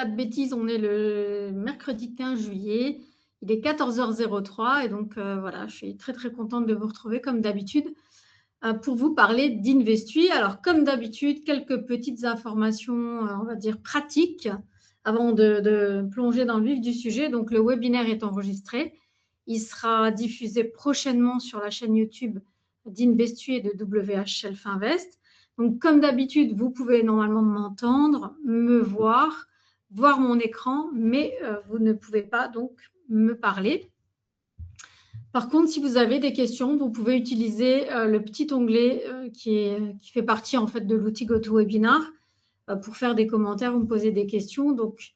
pas de bêtises, on est le mercredi 15 juillet. Il est 14h03 et donc voilà, je suis très très contente de vous retrouver comme d'habitude pour vous parler d'Investui. Alors comme d'habitude, quelques petites informations, on va dire pratiques, avant de plonger dans le vif du sujet. Donc le webinaire est enregistré. Il sera diffusé prochainement sur la chaîne YouTube d'Investui et de WH Shelf Invest. Donc, comme d'habitude, vous pouvez normalement m'entendre, me voir mon écran, mais vous ne pouvez pas donc me parler. Par contre, si vous avez des questions, vous pouvez utiliser le petit onglet qui fait partie en fait de l'outil GoToWebinar pour faire des commentaires ou me poser des questions. Donc,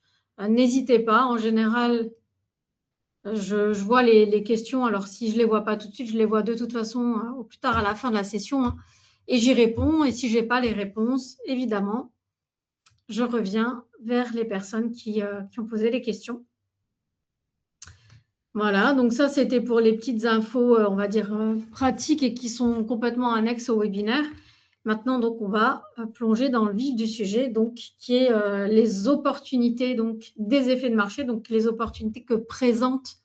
n'hésitez pas. En général, je vois les questions. Alors, si je ne les vois pas tout de suite, je les vois de toute façon au plus tard à la fin de la session. Hein, et j'y réponds. Et si je n'ai pas les réponses, évidemment, je reviens vers les personnes qui ont posé les questions. Voilà, donc ça, c'était pour les petites infos, on va dire, pratiques et qui sont complètement annexes au webinaire. Maintenant, donc, on va plonger dans le vif du sujet, donc, qui est les opportunités donc, des effets de marché, donc les opportunités que présentent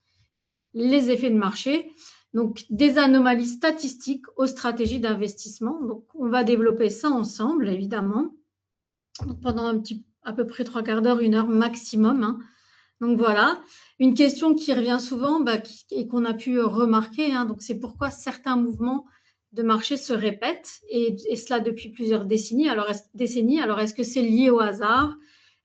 les effets de marché, donc des anomalies statistiques aux stratégies d'investissement. Donc, on va développer ça ensemble, évidemment, pendant à peu près 3/4 d'heure, 1 heure maximum. Hein. Donc, voilà. Une question qui revient souvent et qu'on a pu remarquer, hein, donc c'est pourquoi certains mouvements de marché se répètent, et cela depuis plusieurs décennies. Alors, est-ce que c'est lié au hasard?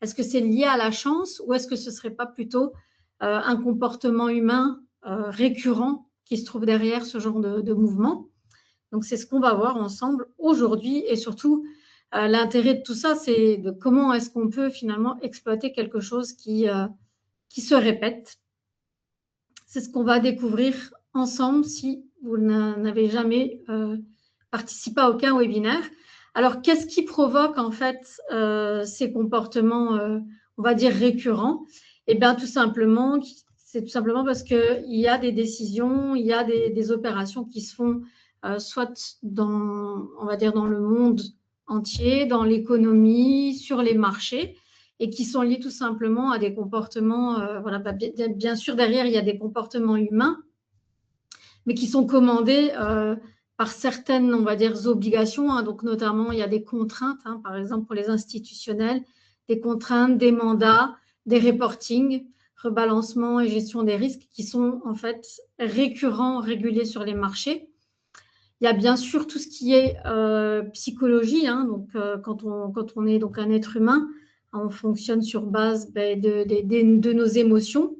Est-ce que c'est lié à la chance? Ou est-ce que ce ne serait pas plutôt un comportement humain récurrent qui se trouve derrière ce genre de mouvement? Donc, c'est ce qu'on va voir ensemble aujourd'hui. Et surtout, l'intérêt de tout ça, c'est de comment est-ce qu'on peut finalement exploiter quelque chose qui se répète. C'est ce qu'on va découvrir ensemble si vous n'avez jamais participé à aucun webinaire. Alors, qu'est-ce qui provoque en fait ces comportements, on va dire, récurrents? Eh bien, c'est tout simplement parce qu'il y a des décisions, il y a des opérations qui se font soit on va dire, dans le monde entier, dans l'économie, sur les marchés, et qui sont liés tout simplement à des comportements, voilà, bien sûr, derrière, il y a des comportements humains, mais qui sont commandés par certaines, on va dire, obligations. Hein, donc, notamment, il y a des contraintes, hein, par exemple, pour les institutionnels, des contraintes, des mandats, des reportings, rebalancement et gestion des risques qui sont, en fait, récurrents, réguliers sur les marchés. Il y a bien sûr tout ce qui est psychologie. Hein, donc, quand on est donc un être humain, on fonctionne sur base de nos émotions,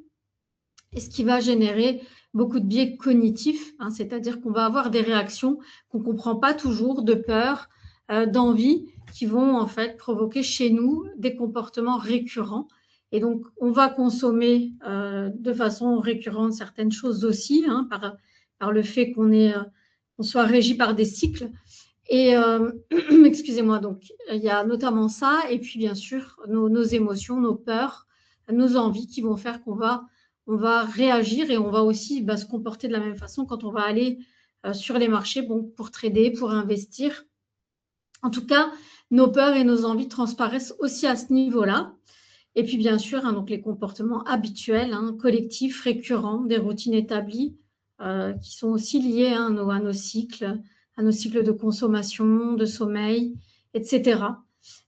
et ce qui va générer beaucoup de biais cognitifs, hein, c'est-à-dire qu'on va avoir des réactions qu'on ne comprend pas toujours, de peur, d'envie, qui vont en fait provoquer chez nous des comportements récurrents. Et donc, on va consommer de façon récurrente certaines choses aussi, hein, par le fait qu'on soit régi par des cycles. Et excusez-moi, donc il y a notamment ça, et puis bien sûr nos émotions, nos peurs, nos envies qui vont faire qu'on va réagir, et on va aussi se comporter de la même façon quand on va aller sur les marchés, pour trader, pour investir. En tout cas, nos peurs et nos envies transparaissent aussi à ce niveau-là. Et puis bien sûr, hein, donc les comportements habituels, hein, collectifs, récurrents, des routines établies qui sont aussi liées, hein, à nos cycles de consommation, de sommeil, etc.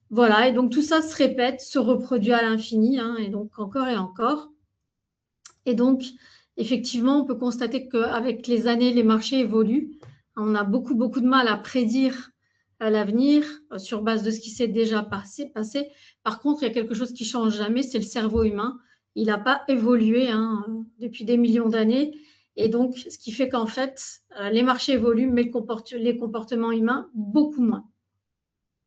Voilà, et donc tout ça se répète, se reproduit à l'infini, hein, et donc encore et encore. Et donc, effectivement, on peut constater qu'avec les années, les marchés évoluent. On a beaucoup, beaucoup de mal à prédire l'avenir sur base de ce qui s'est déjà passé. Par contre, il y a quelque chose qui ne change jamais, c'est le cerveau humain. Il n'a pas évolué, hein, depuis des millions d'années. Et donc, ce qui fait qu'en fait, les marchés évoluent, mais les comportements humains, beaucoup moins.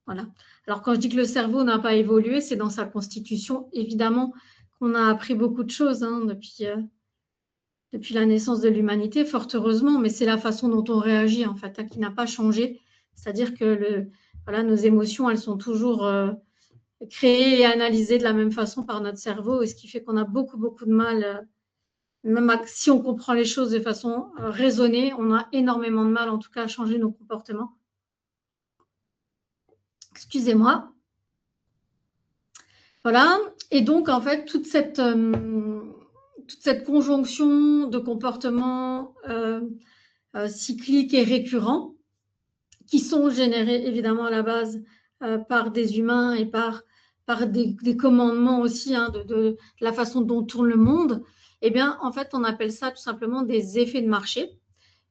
Voilà. Alors, quand je dis que le cerveau n'a pas évolué, c'est dans sa constitution. Évidemment qu'on a appris beaucoup de choses, hein, depuis la naissance de l'humanité, fort heureusement, mais c'est la façon dont on réagit, en fait, hein, qui n'a pas changé. C'est-à-dire que nos émotions, elles sont toujours créées et analysées de la même façon par notre cerveau, et ce qui fait qu'on a beaucoup, beaucoup de mal, même si on comprend les choses de façon raisonnée, on a énormément de mal, en tout cas, à changer nos comportements. Excusez-moi. Voilà. Et donc, en fait, toute cette conjonction de comportements cycliques et récurrents qui sont générés évidemment à la base par des humains et par des commandements aussi hein, de la façon dont tourne le monde, eh bien, en fait, on appelle ça tout simplement des effets de marché.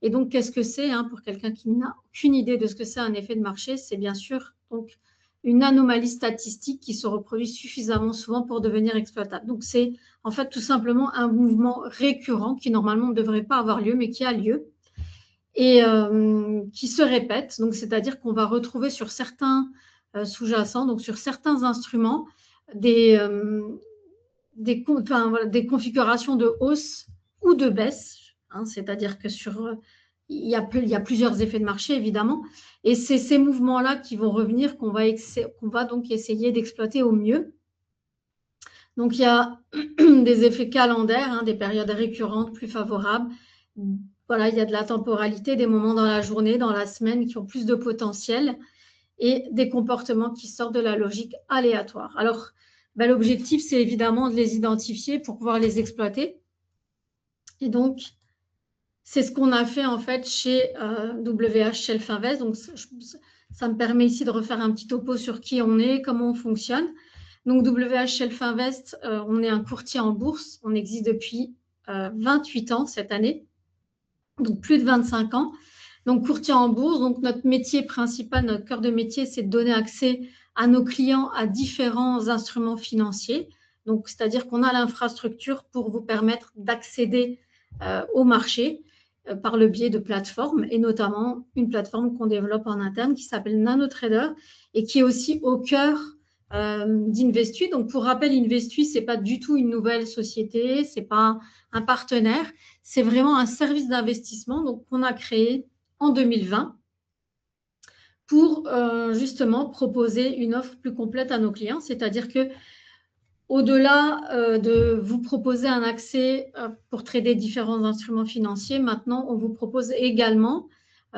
Et donc, qu'est-ce que c'est hein, pour quelqu'un qui n'a aucune idée de ce que c'est un effet de marché? C'est bien sûr donc une anomalie statistique qui se reproduit suffisamment souvent pour devenir exploitable. Donc, c'est en fait tout simplement un mouvement récurrent qui normalement ne devrait pas avoir lieu, mais qui a lieu et qui se répète. Donc, c'est-à-dire qu'on va retrouver sur certains sous-jacents, donc sur certains instruments, des configurations de hausse ou de baisse. Hein, c'est-à-dire que il y a plusieurs effets de marché, évidemment. Et c'est ces mouvements-là qui vont revenir, qu'on va donc essayer d'exploiter au mieux. Donc, il y a des effets calendaires, hein, des périodes récurrentes plus favorables. Voilà, il y a de la temporalité, des moments dans la journée, dans la semaine qui ont plus de potentiel et des comportements qui sortent de la logique aléatoire. Alors, l'objectif, c'est évidemment de les identifier pour pouvoir les exploiter. Et donc, c'est ce qu'on a fait en fait chez WH Shelf Invest. Donc, ça me permet ici de refaire un petit topo sur qui on est, comment on fonctionne. Donc, WH Shelf Invest, on est un courtier en bourse. On existe depuis 28 ans cette année, donc plus de 25 ans. Donc, courtier en bourse, donc notre métier principal, notre cœur de métier, c'est de donner accès à nos clients à différents instruments financiers. Donc, c'est-à-dire qu'on a l'infrastructure pour vous permettre d'accéder au marché par le biais de plateformes et notamment une plateforme qu'on développe en interne qui s'appelle NanoTrader et qui est aussi au cœur d'Investui. Donc, pour rappel, Investui, ce n'est pas du tout une nouvelle société, ce n'est pas un partenaire, c'est vraiment un service d'investissement donc, qu'on a créé en 2020 pour justement proposer une offre plus complète à nos clients, c'est-à-dire que au-delà de vous proposer un accès pour trader différents instruments financiers, maintenant on vous propose également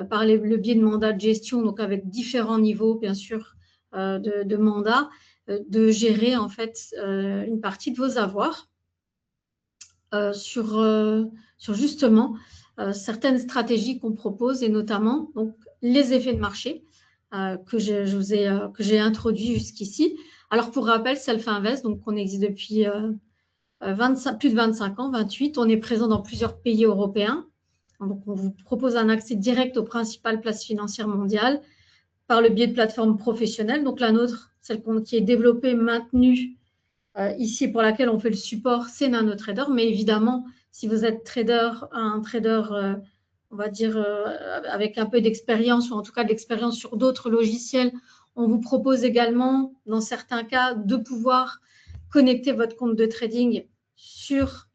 par le biais de mandats de gestion, donc avec différents niveaux bien sûr de mandats, de gérer en fait une partie de vos avoirs sur justement certaines stratégies qu'on propose et notamment donc, les effets de marché que j'ai introduits jusqu'ici. Alors, pour rappel, Self Invest, donc on existe depuis plus de 25 ans, 28. On est présent dans plusieurs pays européens. Donc, on vous propose un accès direct aux principales places financières mondiales par le biais de plateformes professionnelles. Donc, la nôtre, celle qui est développée, maintenue ici pour laquelle on fait le support, c'est NanoTrader. Mais évidemment, si vous êtes un trader, on va dire, avec un peu d'expérience, ou en tout cas de l'expérience sur d'autres logiciels, on vous propose également, dans certains cas, de pouvoir connecter votre compte de trading sur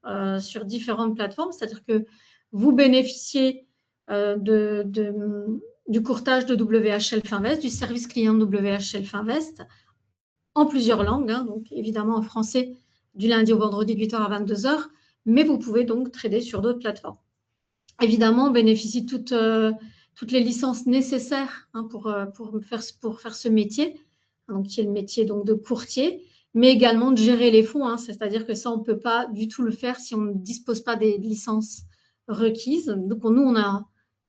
différentes plateformes. C'est-à-dire que vous bénéficiez du courtage de WH Shelf Invest, du service client de WH Shelf Invest, en plusieurs langues, hein, donc évidemment en français du lundi au vendredi de 8h à 22h, mais vous pouvez donc trader sur d'autres plateformes. Évidemment, on bénéficie de toutes les licences nécessaires hein, pour faire ce métier, donc qui est le métier donc, de courtier, mais également de gérer les fonds, hein, c'est-à-dire que ça, on ne peut pas du tout le faire si on ne dispose pas des licences requises. Donc, nous,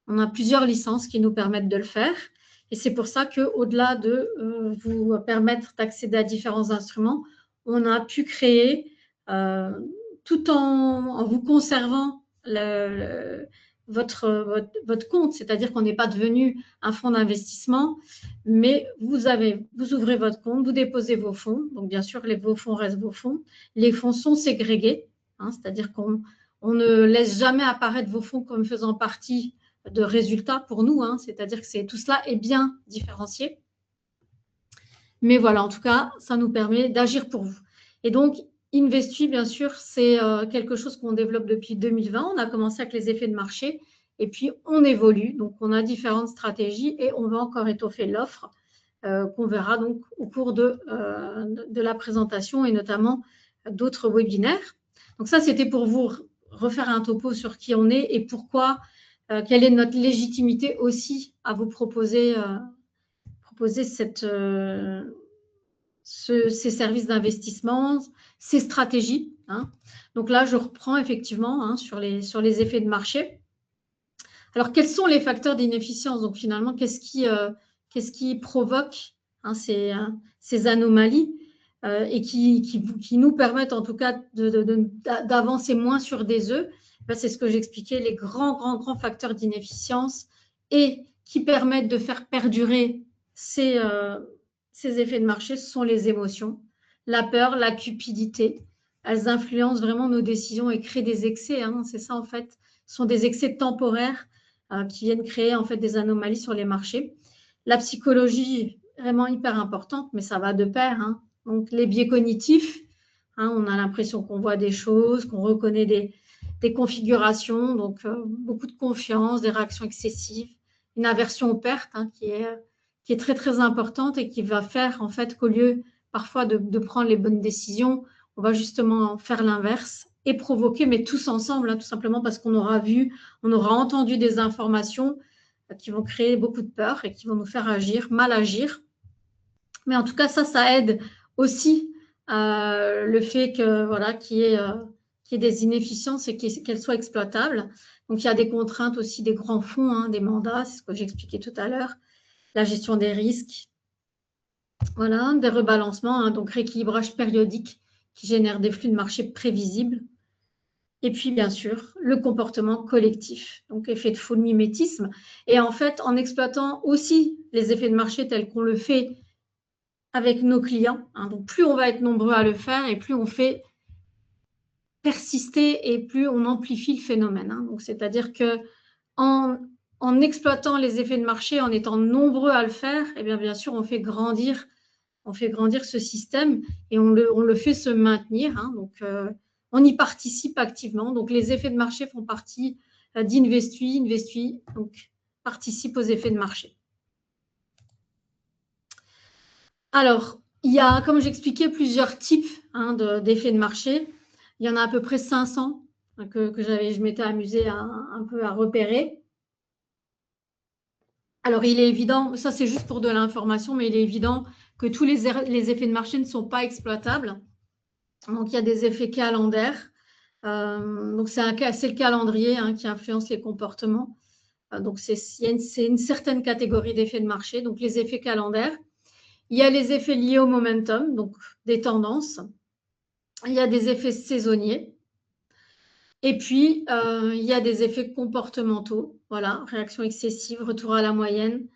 on a plusieurs licences qui nous permettent de le faire. Et c'est pour ça qu'au-delà de vous permettre d'accéder à différents instruments, on a pu créer, tout en vous conservant votre compte, c'est-à-dire qu'on n'est pas devenu un fonds d'investissement, mais vous ouvrez votre compte, vous déposez vos fonds, donc bien sûr, vos fonds restent vos fonds. Les fonds sont ségrégés, hein, c'est-à-dire qu'on ne laisse jamais apparaître vos fonds comme faisant partie de résultats pour nous, hein, c'est-à-dire que tout cela est bien différencié. Mais voilà, en tout cas, ça nous permet d'agir pour vous. Et donc, Investui, bien sûr, c'est quelque chose qu'on développe depuis 2020. On a commencé avec les effets de marché et puis on évolue. Donc, on a différentes stratégies et on va encore étoffer l'offre qu'on verra donc au cours de la présentation et notamment d'autres webinaires. Donc, ça, c'était pour vous refaire un topo sur qui on est et pourquoi quelle est notre légitimité aussi à vous proposer cette ces services d'investissement, ces stratégies. Donc là, je reprends effectivement sur les effets de marché. Alors, quels sont les facteurs d'inefficience? Donc finalement, qu'est-ce qui provoque ces anomalies et qui nous permettent en tout cas d'avancer moins sur des œufs? C'est ce que j'expliquais, les grands facteurs d'inefficience et qui permettent de faire perdurer ces effets de marché, ce sont les émotions, la peur, la cupidité. Elles influencent vraiment nos décisions et créent des excès. C'est ça en fait, ce sont des excès temporaires qui viennent créer en fait des anomalies sur les marchés. La psychologie, vraiment hyper importante, mais ça va de pair. Donc les biais cognitifs, on a l'impression qu'on voit des choses, qu'on reconnaît des configurations, donc beaucoup de confiance, des réactions excessives, une aversion aux pertes qui est très importante et qui va faire en fait qu'au lieu parfois de prendre les bonnes décisions, on va justement faire l'inverse et provoquer, mais tous ensemble, tout simplement parce qu'on aura vu, on aura entendu des informations qui vont créer beaucoup de peur et qui vont nous faire mal agir. Mais en tout cas, ça aide aussi le fait que qu'il y ait des inefficiences et qu'elles soient exploitables. Donc, il y a des contraintes aussi des grands fonds, des mandats, c'est ce que j'expliquais tout à l'heure, la gestion des risques, des rebalancements, donc rééquilibrage périodique qui génère des flux de marché prévisibles. Et puis, bien sûr, le comportement collectif, donc effet de foule, mimétisme. Et en fait, en exploitant aussi les effets de marché tels qu'on le fait avec nos clients, donc plus on va être nombreux à le faire et plus on fait persister et plus on amplifie le phénomène. Donc, c'est-à-dire que en exploitant les effets de marché, en étant nombreux à le faire, et bien sûr, on fait grandir ce système et on le fait se maintenir. Donc, on y participe activement. Donc, les effets de marché font partie d'Investui. Investui donc, participe aux effets de marché. Alors, il y a, comme j'expliquais, plusieurs types d'effets de marché. Il y en a à peu près 500 que je m'étais amusée un peu à repérer. Alors, il est évident, ça c'est juste pour de l'information, mais il est évident que tous les effets de marché ne sont pas exploitables. Donc, il y a des effets calendaires. Donc, c'est le calendrier qui influence les comportements. Donc, c'est une certaine catégorie d'effets de marché. Donc, les effets calendaires. Il y a les effets liés au momentum, donc des tendances. Il y a des effets saisonniers. Et puis, il y a des effets comportementaux. Voilà, réaction excessive, retour à la moyenne,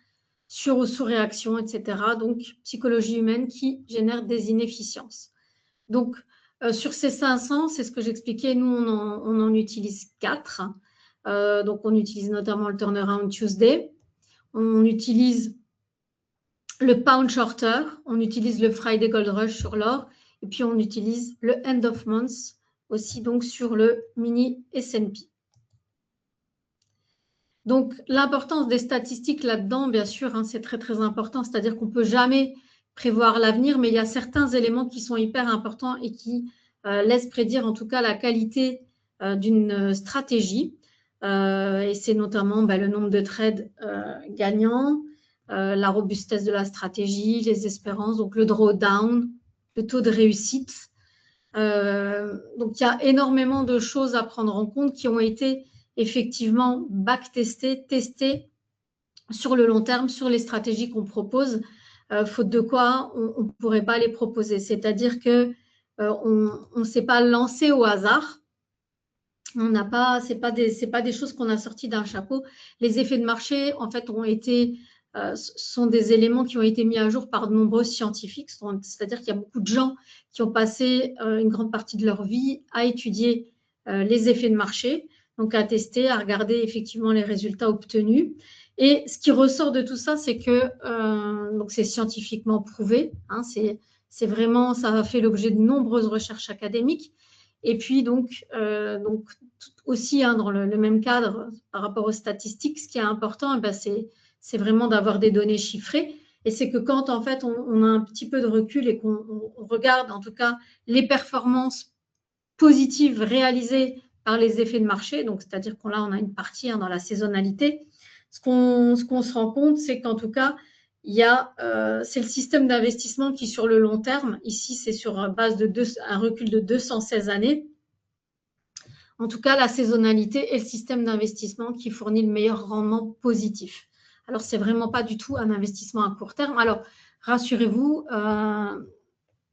sur ou sous-réaction, etc. Donc, psychologie humaine qui génère des inefficiences. Donc, sur ces 500, c'est ce que j'expliquais, nous, on en utilise 4. Donc, on utilise notamment le Turnaround Tuesday. On utilise le Pound Shorter. On utilise le Friday Gold Rush sur l'or. Et puis, on utilise le End of Month aussi, donc, sur le mini S&P. Donc, l'importance des statistiques là-dedans, bien sûr, c'est très important. C'est-à-dire qu'on ne peut jamais prévoir l'avenir, mais il y a certains éléments qui sont hyper importants et qui laissent prédire en tout cas la qualité d'une stratégie. Et c'est notamment le nombre de trades gagnants, la robustesse de la stratégie, les espérances, donc le drawdown, le taux de réussite. Donc, il y a énormément de choses à prendre en compte qui ont été effectivement backtesté, testé sur le long terme, sur les stratégies qu'on propose, faute de quoi on ne pourrait pas les proposer. C'est-à-dire que on ne s'est pas lancé au hasard. On n'a pas, c'est pas des choses qu'on a sorties d'un chapeau. Les effets de marché, en fait, sont des éléments qui ont été mis à jour par de nombreux scientifiques. C'est-à-dire qu'il y a beaucoup de gens qui ont passé une grande partie de leur vie à étudier les effets de marché, donc à tester, à regarder effectivement les résultats obtenus. Et ce qui ressort de tout ça, c'est que donc c'est scientifiquement prouvé. C'est vraiment, ça a fait l'objet de nombreuses recherches académiques. Et puis donc aussi dans le même cadre par rapport aux statistiques, ce qui est important, c'est vraiment d'avoir des données chiffrées. Et c'est que quand en fait on a un petit peu de recul et qu'on regarde en tout cas les performances positives réalisées par les effets de marché, donc c'est-à-dire qu'on a une partie dans la saisonnalité, ce qu'on se rend compte, c'est qu'en tout cas, c'est le système d'investissement qui, sur le long terme, ici, c'est sur base de un recul de 216 années. En tout cas, la saisonnalité est le système d'investissement qui fournit le meilleur rendement positif. Alors, ce n'est vraiment pas du tout un investissement à court terme. Alors, rassurez-vous,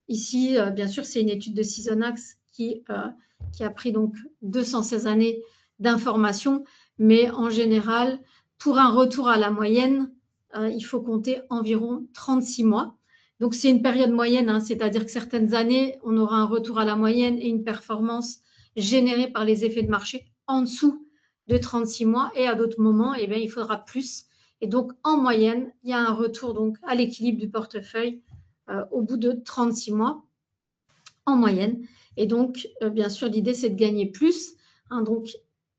ici, bien sûr, c'est une étude de Seasonax qui a pris donc 216 années d'information, mais en général, pour un retour à la moyenne, il faut compter environ 36 mois. Donc, c'est une période moyenne, hein, c'est-à-dire que certaines années, on aura un retour à la moyenne et une performance générée par les effets de marché en dessous de 36 mois, et à d'autres moments, eh bien, il faudra plus. Et donc, en moyenne, il y a un retour donc, à l'équilibre du portefeuille au bout de 36 mois en moyenne. Et donc, bien sûr, l'idée, c'est de gagner plus. Hein, donc,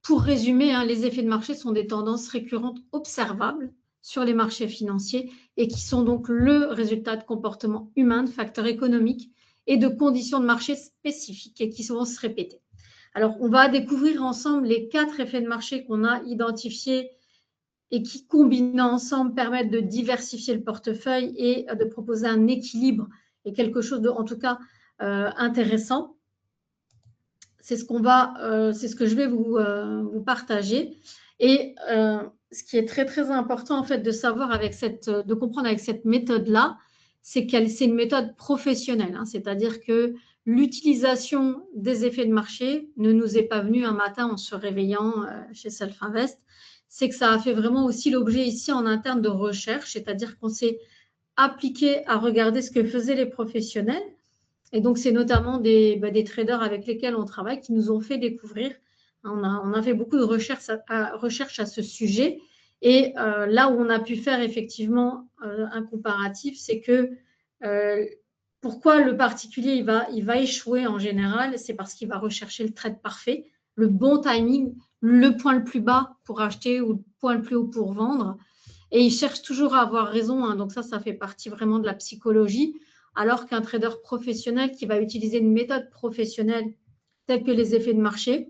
pour résumer, hein, les effets de marché sont des tendances récurrentes observables sur les marchés financiers et qui sont donc le résultat de comportements humains, de facteurs économiques et de conditions de marché spécifiques et qui vont se répéter. Alors, on va découvrir ensemble les 4 effets de marché qu'on a identifiés et qui, combinés ensemble, permettent de diversifier le portefeuille et de proposer un équilibre et quelque chose de, en tout cas, intéressant. C'est ce que je vais vous partager. Et ce qui est très, très important, en fait, de savoir de comprendre avec cette méthode-là, c'est qu'elle, c'est une méthode professionnelle. Hein, c'est-à-dire que l'utilisation des effets de marché ne nous est pas venue un matin en se réveillant chez Self Invest. C'est que ça a fait vraiment aussi l'objet ici en interne de recherche, c'est-à-dire qu'on s'est appliqué à regarder ce que faisaient les professionnels. Et donc, c'est notamment des traders avec lesquels on travaille qui nous ont fait découvrir. On a fait beaucoup de recherches à ce sujet. Et là où on a pu faire effectivement un comparatif, c'est que pourquoi le particulier il va échouer en général, c'est parce qu'il va rechercher le trade parfait, le bon timing, le point le plus bas pour acheter ou le point le plus haut pour vendre. Et il cherche toujours à avoir raison. Hein, donc ça fait partie vraiment de la psychologie. Alors qu'un trader professionnel qui va utiliser une méthode professionnelle telle que les effets de marché,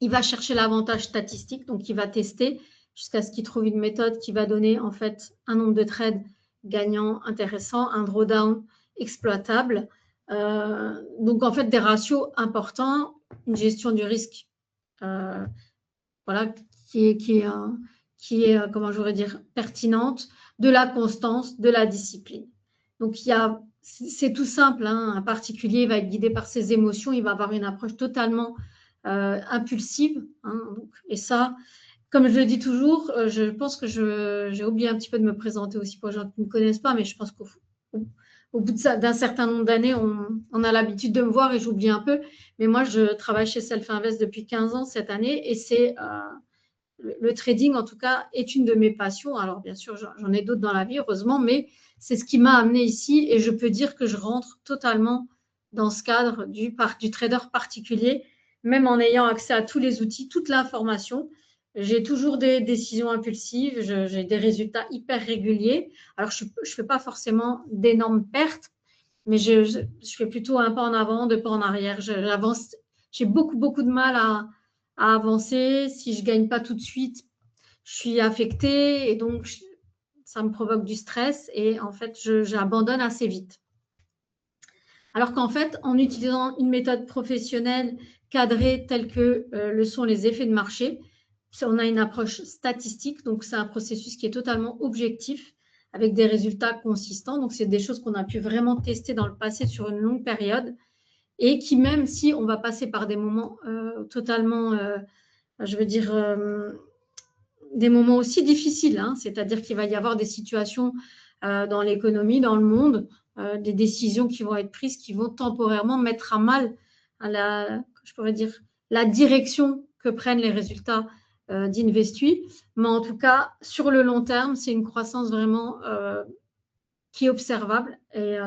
il va chercher l'avantage statistique, donc il va tester jusqu'à ce qu'il trouve une méthode qui va donner en fait un nombre de trades gagnants intéressant, un drawdown exploitable. Donc en fait des ratios importants, une gestion du risque voilà, qui est comment j'aurais dire, pertinente, de la constance, de la discipline. Donc, c'est tout simple, hein, un particulier va être guidé par ses émotions, il va avoir une approche totalement impulsive. Hein, donc, et ça, comme je le dis toujours, je pense que j'ai oublié un petit peu de me présenter aussi pour les gens qui ne me connaissent pas, mais je pense qu'au bout d'un certain nombre d'années, on a l'habitude de me voir et j'oublie un peu. Mais moi, je travaille chez Self Invest depuis 15 ans cette année et c'est le trading, en tout cas, est une de mes passions. Alors, bien sûr, j'en ai d'autres dans la vie, heureusement, mais c'est ce qui m'a amené ici et je peux dire que je rentre totalement dans ce cadre du trader particulier, même en ayant accès à tous les outils, toute l'information. J'ai toujours des décisions impulsives, j'ai des résultats hyper réguliers. Alors, je ne fais pas forcément d'énormes pertes, mais je fais plutôt un pas en avant, deux pas en arrière. J'avance. J'ai beaucoup, beaucoup de mal à avancer. Si je ne gagne pas tout de suite, je suis affectée et donc ça me provoque du stress et en fait, j'abandonne assez vite. Alors qu'en fait, en utilisant une méthode professionnelle cadrée telle que le sont les effets de marché, on a une approche statistique, donc c'est un processus qui est totalement objectif avec des résultats consistants. Donc, c'est des choses qu'on a pu vraiment tester dans le passé sur une longue période et qui, même si on va passer par des moments totalement, je veux dire, des moments aussi difficiles, hein, c'est-à-dire qu'il va y avoir des situations dans l'économie, dans le monde, des décisions qui vont être prises qui vont temporairement mettre à mal je pourrais dire, la direction que prennent les résultats d'Investui. Mais en tout cas, sur le long terme, c'est une croissance vraiment qui est observable et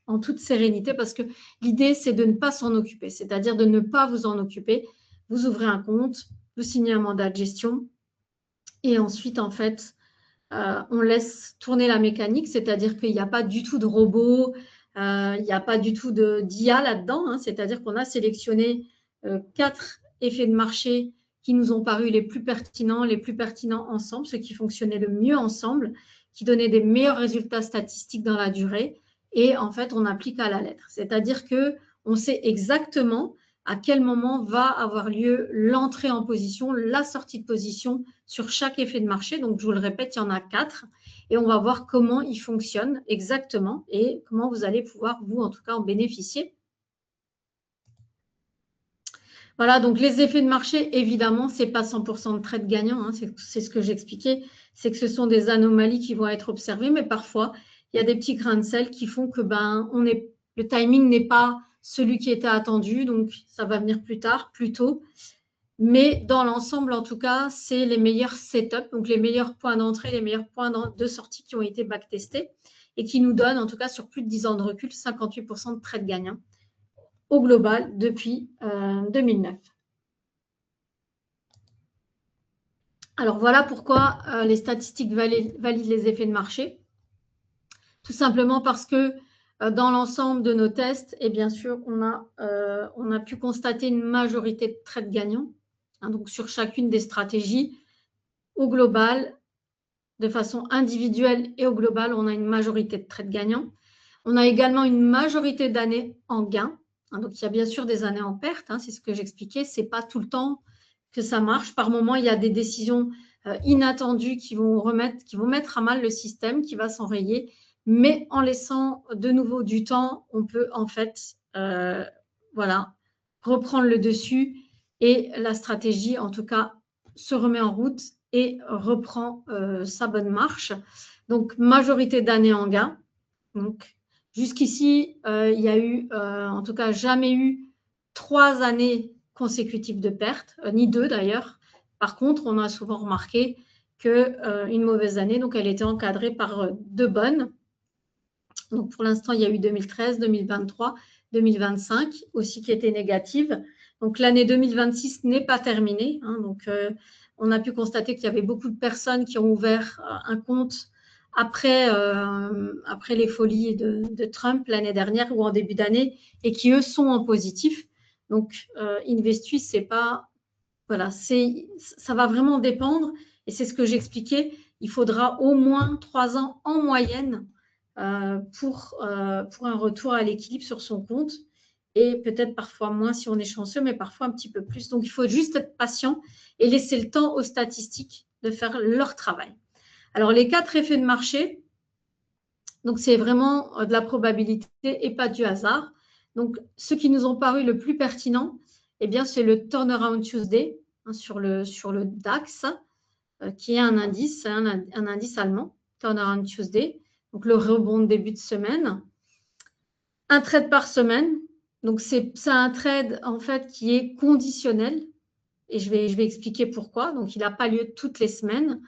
en toute sérénité parce que l'idée, c'est de ne pas s'en occuper, c'est-à-dire de ne pas vous en occuper. Vous ouvrez un compte, vous signez un mandat de gestion et ensuite, en fait, on laisse tourner la mécanique, c'est-à-dire qu'il n'y a pas du tout de robot, il n'y a pas du tout d'IA là-dedans, hein, c'est-à-dire qu'on a sélectionné 4 effets de marché qui nous ont paru les plus pertinents ensemble, ceux qui fonctionnaient le mieux ensemble, qui donnait des meilleurs résultats statistiques dans la durée. Et en fait, on applique à la lettre. C'est-à-dire qu'on sait exactement à quel moment va avoir lieu l'entrée en position, la sortie de position sur chaque effet de marché. Donc, je vous le répète, il y en a 4. Et on va voir comment ils fonctionnent exactement et comment vous allez pouvoir, vous, en tout cas, en bénéficier. Voilà, donc les effets de marché, évidemment, ce n'est pas 100% de trade gagnant, hein, c'est ce que j'expliquais, c'est que ce sont des anomalies qui vont être observées, mais parfois, il y a des petits grains de sel qui font que le timing n'est pas celui qui était attendu, donc ça va venir plus tard, plus tôt. Mais dans l'ensemble, en tout cas, c'est les meilleurs setups, donc les meilleurs points d'entrée, les meilleurs points de sortie qui ont été backtestés et qui nous donnent, en tout cas sur plus de 10 ans de recul, 58% de trade gagnant au global depuis 2009. Alors voilà pourquoi les statistiques valident les effets de marché. Tout simplement parce que dans l'ensemble de nos tests, et bien sûr, on a pu constater une majorité de trades gagnants. Hein, donc sur chacune des stratégies, au global, de façon individuelle et au global, on a une majorité de trades gagnants. On a également une majorité d'années en gain. Hein, donc il y a bien sûr des années en perte, hein, c'est ce que j'expliquais. Ce n'est pas tout le temps que ça marche. Par moment, il y a des décisions inattendues qui vont mettre à mal le système, qui va s'enrayer. Mais en laissant de nouveau du temps, on peut en fait reprendre le dessus et la stratégie, en tout cas, se remet en route et reprend sa bonne marche. Donc, majorité d'années en gain. Donc, jusqu'ici, il y a eu, en tout cas, jamais eu 3 années consécutives de perte, ni 2 d'ailleurs. Par contre, on a souvent remarqué qu'une mauvaise année, donc elle était encadrée par 2 bonnes. Donc, pour l'instant, il y a eu 2013, 2023, 2025 aussi qui étaient négatives. Donc, l'année 2026 n'est pas terminée. Hein, donc, on a pu constater qu'il y avait beaucoup de personnes qui ont ouvert un compte après les folies de Trump l'année dernière ou en début d'année et qui, eux, sont en positif. Donc, Investuis, c'est pas… Voilà, ça va vraiment dépendre. Et c'est ce que j'expliquais. Il faudra au moins 3 ans en moyenne pour un retour à l'équilibre sur son compte et peut-être parfois moins si on est chanceux, mais parfois un petit peu plus. Donc, il faut juste être patient et laisser le temps aux statistiques de faire leur travail. Alors, les 4 effets de marché, donc c'est vraiment de la probabilité et pas du hasard. Donc, ceux qui nous ont paru le plus pertinent, eh bien, c'est le Turnaround Tuesday hein, sur le DAX, qui est un indice allemand, Turnaround Tuesday. Donc, le rebond de début de semaine. Un trade par semaine. Donc, c'est un trade, en fait, qui est conditionnel. Et je vais expliquer pourquoi. Donc, il n'a pas lieu toutes les semaines.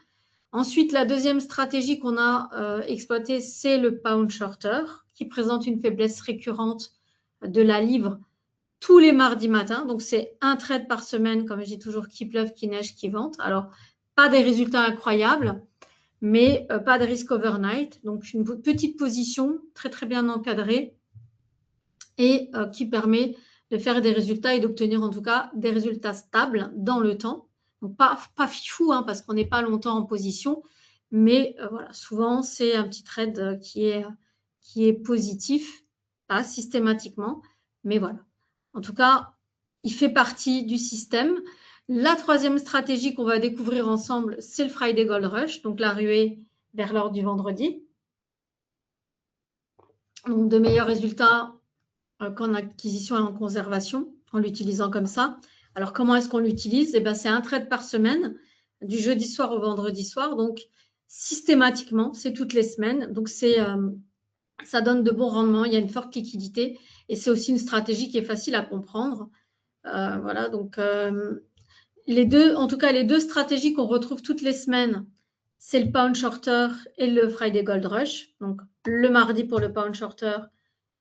Ensuite, la deuxième stratégie qu'on a exploitée, c'est le pound shorter, qui présente une faiblesse récurrente de la livre tous les mardis matins. Donc, c'est un trade par semaine, comme je dis toujours, qui pleuve, qui neige, qui vente. Alors, pas des résultats incroyables, mais pas de risque overnight. Donc, une petite position très, très bien encadrée et qui permet de faire des résultats et d'obtenir en tout cas des résultats stables dans le temps. Donc, pas fifou, hein, parce qu'on n'est pas longtemps en position, mais voilà, souvent, c'est un petit trade qui est positif, pas systématiquement, mais voilà. En tout cas, il fait partie du système. La troisième stratégie qu'on va découvrir ensemble, c'est le Friday Gold Rush, donc la ruée vers l'heure du vendredi. Donc, de meilleurs résultats qu'en acquisition et en conservation, en l'utilisant comme ça. Alors, comment est-ce qu'on l'utilise? Eh bien, c'est un trade par semaine, du jeudi soir au vendredi soir. Donc, systématiquement, c'est toutes les semaines. Donc, ça donne de bons rendements. Il y a une forte liquidité et c'est aussi une stratégie qui est facile à comprendre. Voilà, donc les deux stratégies qu'on retrouve toutes les semaines, c'est le pound shorter et le Friday Gold Rush. Donc, le mardi pour le pound shorter,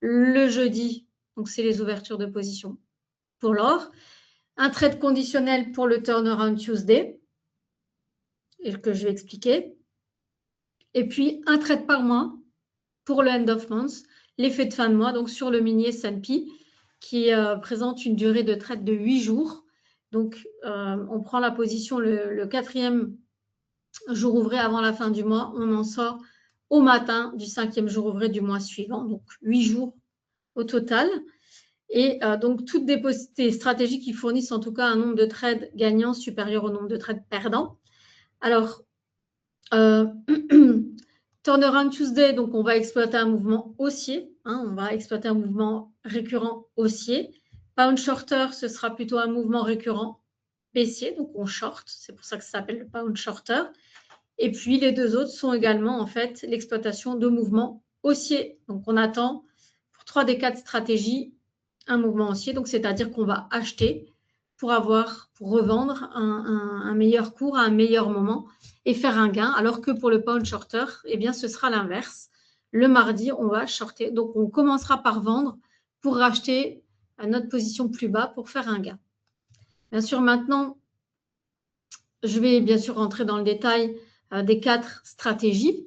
le jeudi, donc c'est les ouvertures de position pour l'or. Un trade conditionnel pour le Turnaround Tuesday, et que je vais expliquer. Et puis, un trade par mois pour le End of Month, l'effet de fin de mois, donc sur le mini S&P, qui présente une durée de trade de 8 jours. Donc, on prend la position le 4e jour ouvré avant la fin du mois, on en sort au matin du 5e jour ouvré du mois suivant, donc 8 jours au total. Et donc, toutes des stratégies qui fournissent en tout cas un nombre de trades gagnants supérieur au nombre de trades perdants. Alors, Turnaround Tuesday, donc on va exploiter un mouvement haussier, hein, on va exploiter un mouvement récurrent haussier. Pound Shorter, ce sera plutôt un mouvement récurrent baissier, donc on short, c'est pour ça que ça s'appelle le Pound Shorter. Et puis, les deux autres sont également en fait l'exploitation de mouvements haussiers. Donc, on attend pour 3 des 4 stratégies un mouvement haussier, donc c'est-à-dire qu'on va acheter pour revendre un meilleur cours à un meilleur moment et faire un gain, alors que pour le pound shorter, eh bien, ce sera l'inverse. Le mardi, on va shorter, donc on commencera par vendre pour racheter à notre position plus bas pour faire un gain. Bien sûr, maintenant, je vais bien sûr rentrer dans le détail des 4 stratégies,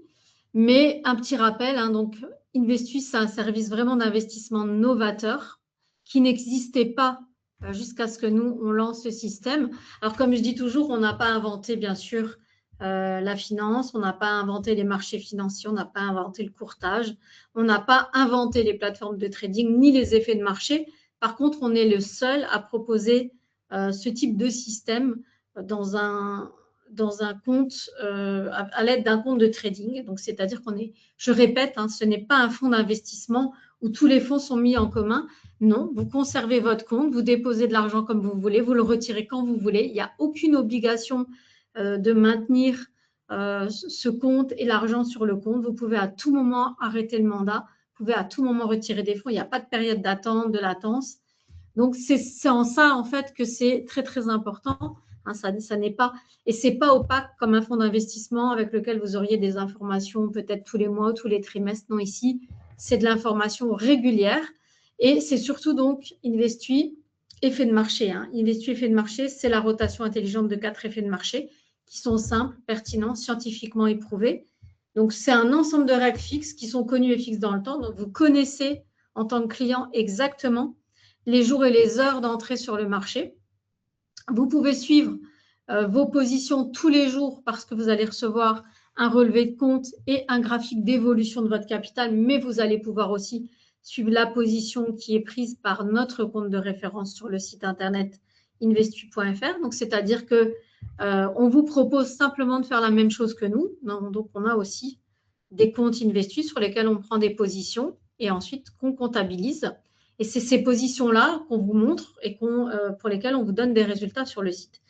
mais un petit rappel, hein, donc Investus, c'est un service vraiment d'investissement novateur qui n'existait pas jusqu'à ce que nous, on lance le système. Alors, comme je dis toujours, on n'a pas inventé, bien sûr, la finance, on n'a pas inventé les marchés financiers, on n'a pas inventé le courtage, on n'a pas inventé les plateformes de trading ni les effets de marché. Par contre, on est le seul à proposer ce type de système dans un compte, à l'aide d'un compte de trading. Donc, c'est-à-dire qu'on est, je répète, hein, ce n'est pas un fonds d'investissement où tous les fonds sont mis en commun. Non, vous conservez votre compte, vous déposez de l'argent comme vous voulez, vous le retirez quand vous voulez. Il n'y a aucune obligation de maintenir ce compte et l'argent sur le compte. Vous pouvez à tout moment arrêter le mandat, vous pouvez à tout moment retirer des fonds. Il n'y a pas de période d'attente, de latence. Donc, c'est en ça, en fait, que c'est très, très important. Hein, ça n'est pas, et c'est pas opaque comme un fonds d'investissement avec lequel vous auriez des informations peut-être tous les mois, tous les trimestres. Non, ici, c'est de l'information régulière. Et c'est surtout donc Investui, effet de marché. Hein. Investui, effet de marché, c'est la rotation intelligente de 4 effets de marché qui sont simples, pertinents, scientifiquement éprouvés. Donc, c'est un ensemble de règles fixes qui sont connues et fixes dans le temps. Donc, vous connaissez en tant que client exactement les jours et les heures d'entrée sur le marché. Vous pouvez suivre vos positions tous les jours parce que vous allez recevoir un relevé de compte et un graphique d'évolution de votre capital, mais vous allez pouvoir aussi suivre la position qui est prise par notre compte de référence sur le site internet investu.fr. Donc, c'est-à-dire que on vous propose simplement de faire la même chose que nous. Donc, on a aussi des comptes Investu sur lesquels on prend des positions et ensuite qu'on comptabilise. Et c'est ces positions-là qu'on vous montre et pour lesquelles on vous donne des résultats sur le site.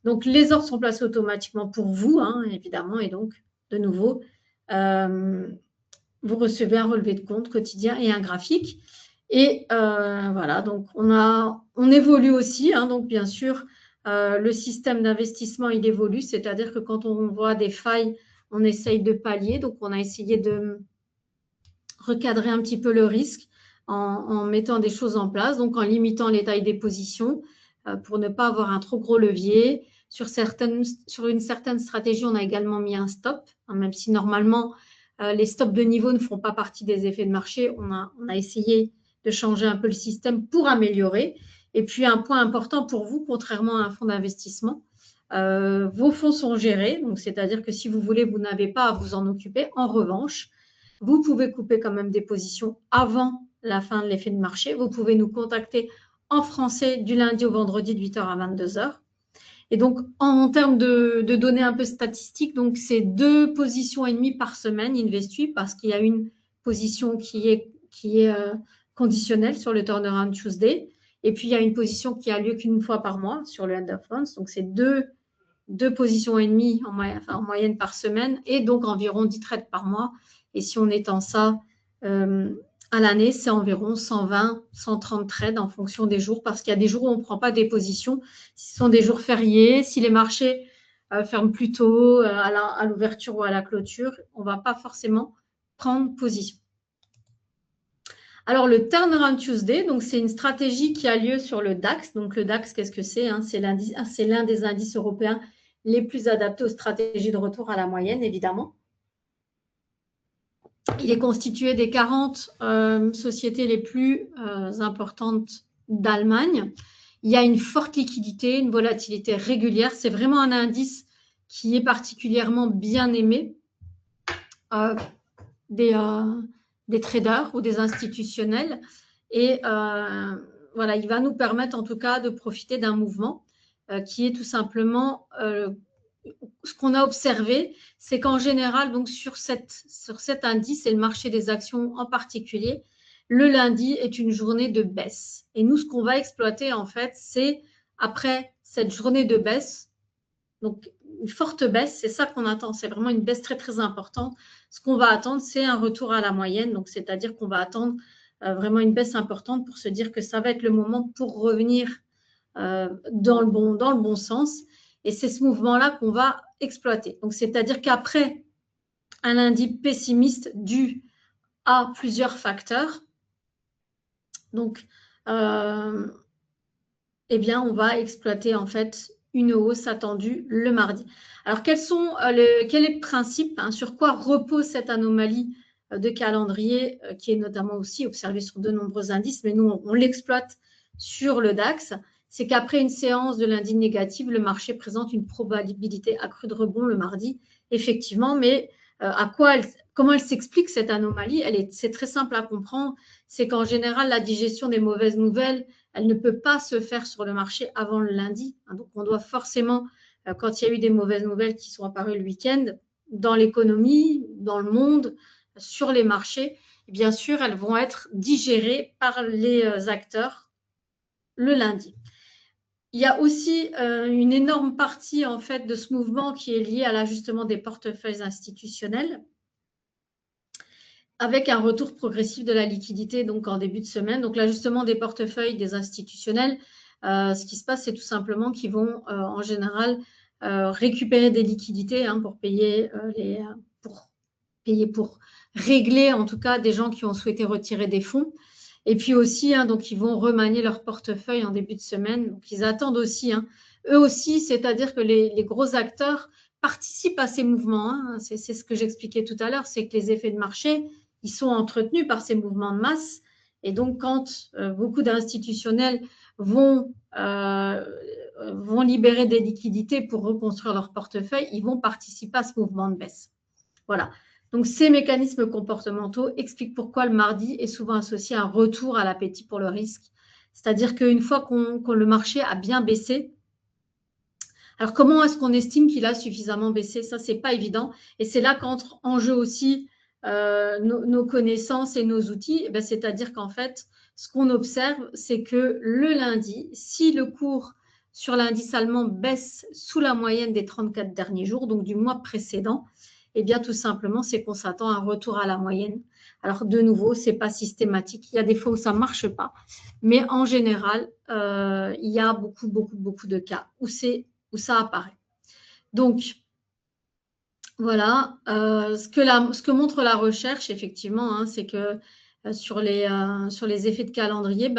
Donc, les ordres sont placés automatiquement pour vous, hein, évidemment. Et donc, de nouveau, vous recevez un relevé de compte quotidien et un graphique. Et voilà, donc on évolue aussi. Hein, donc, bien sûr, le système d'investissement, il évolue. C'est-à-dire que quand on voit des failles, on essaye de pallier. Donc, on a essayé de recadrer un petit peu le risque en mettant des choses en place, donc en limitant les tailles des positions pour ne pas avoir un trop gros levier. Sur une certaine stratégie, on a également mis un stop, hein, même si normalement les stops de niveau ne font pas partie des effets de marché. On a essayé de changer un peu le système pour améliorer. Et puis un point important pour vous, contrairement à un fonds d'investissement, vos fonds sont gérés, donc c'est-à-dire que si vous voulez, vous n'avez pas à vous en occuper. En revanche, vous pouvez couper quand même des positions avant la fin de l'effet de marché. Vous pouvez nous contacter en français du lundi au vendredi de 8h à 22h. Et donc, en termes de données un peu statistiques, donc c'est 2 positions et demie par semaine Investu parce qu'il y a une position qui est conditionnelle sur le Turnaround Tuesday. Et puis, il y a une position qui a lieu qu'une fois par mois sur le End of Funds. Donc, c'est deux positions et demie en moyenne par semaine et donc environ 10 trades par mois. Et si on étend ça à l'année, c'est environ 120, 130 trades en fonction des jours, parce qu'il y a des jours où on ne prend pas des positions. Si ce sont des jours fériés, si les marchés ferment plus tôt à l'ouverture ou à la clôture, on ne va pas forcément prendre position. Alors, le Turnaround Tuesday, donc c'est une stratégie qui a lieu sur le DAX. Donc, le DAX, qu'est-ce que c'est, hein? C'est l'un des indices européens les plus adaptés aux stratégies de retour à la moyenne, évidemment. Il est constitué des 40 sociétés les plus importantes d'Allemagne. Il y a une forte liquidité, une volatilité régulière. C'est vraiment un indice qui est particulièrement bien aimé des traders ou des institutionnels. Et voilà, il va nous permettre en tout cas de profiter d'un mouvement qui est tout simplement ce qu'on a observé, c'est qu'en général, donc sur cet indice et le marché des actions en particulier, le lundi est une journée de baisse. Et nous, ce qu'on va exploiter en fait, c'est après cette journée de baisse, donc une forte baisse, c'est ça qu'on attend, c'est vraiment une baisse très très importante. Ce qu'on va attendre, c'est un retour à la moyenne, donc c'est-à-dire qu'on va attendre vraiment une baisse importante pour se dire que ça va être le moment pour revenir dans le bon sens. Et c'est ce mouvement-là qu'on va exploiter. Donc, c'est-à-dire qu'après un lundi pessimiste dû à plusieurs facteurs, donc, eh bien, on va exploiter en fait une hausse attendue le mardi. Alors, quel est le principe, hein, sur quoi repose cette anomalie de calendrier qui est notamment aussi observée sur de nombreux indices, mais nous, on l'exploite sur le DAX, c'est qu'après une séance de lundi négative, le marché présente une probabilité accrue de rebond le mardi, effectivement, mais comment elle s'explique cette anomalie? C'est très simple à comprendre, c'est qu'en général, la digestion des mauvaises nouvelles, elle ne peut pas se faire sur le marché avant le lundi. Donc, on doit forcément, quand il y a eu des mauvaises nouvelles qui sont apparues le week-end, dans l'économie, dans le monde, sur les marchés, bien sûr, elles vont être digérées par les acteurs le lundi. Il y a aussi une énorme partie en fait de ce mouvement qui est liée à l'ajustement des portefeuilles institutionnels, avec un retour progressif de la liquidité donc en début de semaine. Donc l'ajustement des portefeuilles des institutionnels, ce qui se passe, c'est tout simplement qu'ils vont en général récupérer des liquidités pour payer pour régler en tout cas des gens qui ont souhaité retirer des fonds. Et puis aussi, donc ils vont remanier leur portefeuille en début de semaine. Donc ils attendent aussi, eux aussi, c'est-à-dire que les gros acteurs participent à ces mouvements. C'est ce que j'expliquais tout à l'heure, c'est que les effets de marché, ils sont entretenus par ces mouvements de masse. Et donc, quand beaucoup d'institutionnels vont libérer des liquidités pour reconstruire leur portefeuille, ils vont participer à ce mouvement de baisse. Voilà. Donc, ces mécanismes comportementaux expliquent pourquoi le mardi est souvent associé à un retour à l'appétit pour le risque. C'est-à-dire qu'une fois que le marché a bien baissé, alors comment est-ce qu'on estime qu'il a suffisamment baissé? Ça, c'est pas évident. Et c'est là qu'entrent en jeu aussi nos connaissances et nos outils. C'est-à-dire qu'en fait, ce qu'on observe, c'est que le lundi, si le cours sur l'indice allemand baisse sous la moyenne des 34 derniers jours, donc du mois précédent, eh bien, tout simplement, c'est qu'on s'attend à un retour à la moyenne. Alors, de nouveau, ce n'est pas systématique. Il y a des fois où ça ne marche pas. Mais en général, il y a beaucoup, beaucoup, beaucoup de cas où ça apparaît. Donc, voilà. Ce que montre la recherche, effectivement, c'est que sur les effets de calendrier,